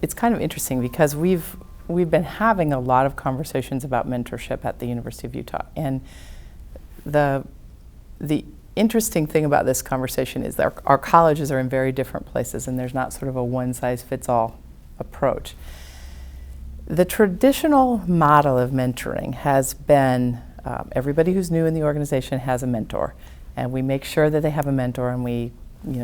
It's kind of interesting because we've been having a lot of conversations about mentorship at the University of Utah, and the interesting thing about this conversation is that our colleges are in very different places, and there's not sort of a one-size-fits-all approach. The traditional model of mentoring has been everybody who's new in the organization has a mentor, and we make sure that they have a mentor, and we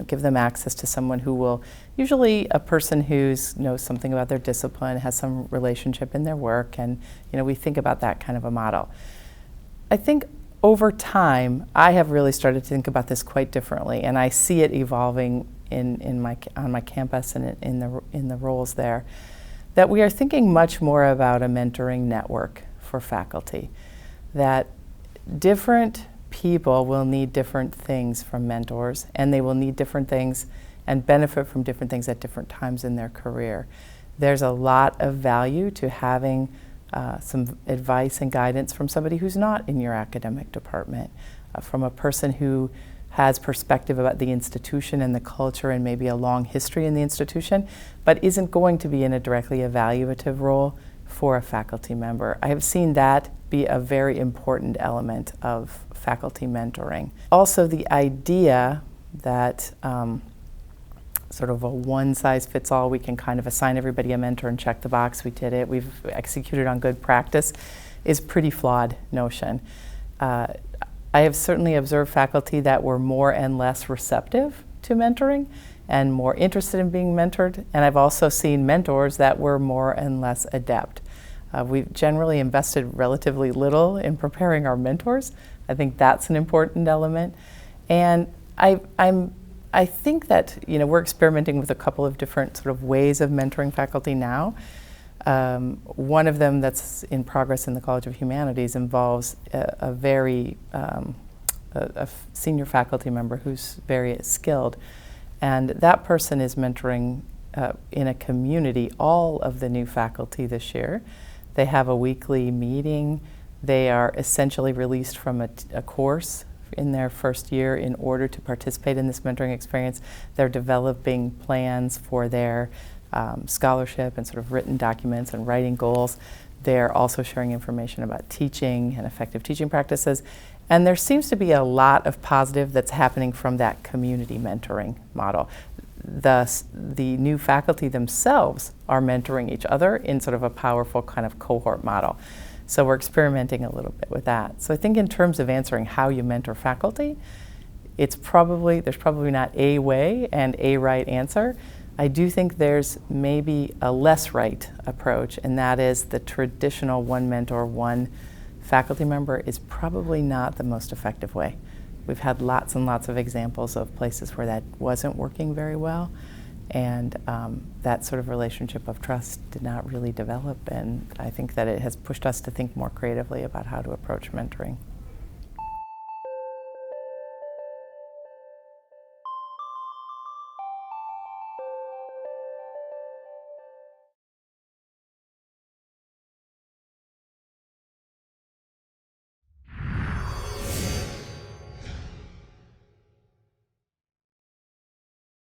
give them access to someone who will, usually a person who knows something about their discipline, has some relationship in their work, and we think about that kind of a model. I think over time, I have really started to think about this quite differently, and I see it evolving on my campus and in the roles there, that we are thinking much more about a mentoring network for faculty, that different people will need different things from mentors, and they will need different things and benefit from different things at different times in their career. There's a lot of value to having some advice and guidance from somebody who's not in your academic department, from a person who has perspective about the institution and the culture and maybe a long history in the institution, but isn't going to be in a directly evaluative role for a faculty member. I have seen that be a very important element of faculty mentoring. Also, the idea that sort of a one-size-fits-all, we can kind of assign everybody a mentor and check the box, we did it, we've executed on good practice, is pretty flawed notion. I have certainly observed faculty that were more and less receptive to mentoring and more interested in being mentored, and I've also seen mentors that were more and less adept. We've generally invested relatively little in preparing our mentors. I think that's an important element. And I think that we're experimenting with a couple of different sort of ways of mentoring faculty now. One of them that's in progress in the College of Humanities involves a very senior faculty member who's very skilled, and that person is mentoring in a community all of the new faculty this year. They have a weekly meeting. They are essentially released from a course in their first year in order to participate in this mentoring experience. They're developing plans for their scholarship and sort of written documents and writing goals. They're also sharing information about teaching and effective teaching practices. And there seems to be a lot of positive that's happening from that community mentoring model. The new faculty themselves are mentoring each other in sort of a powerful kind of cohort model. So we're experimenting a little bit with that. So I think in terms of answering how you mentor faculty, there's probably not a way and a right answer. I do think there's maybe a less right approach, and that is the traditional one mentor, one faculty member is probably not the most effective way. We've had lots and lots of examples of places where that wasn't working very well, and that sort of relationship of trust did not really develop, and I think that it has pushed us to think more creatively about how to approach mentoring.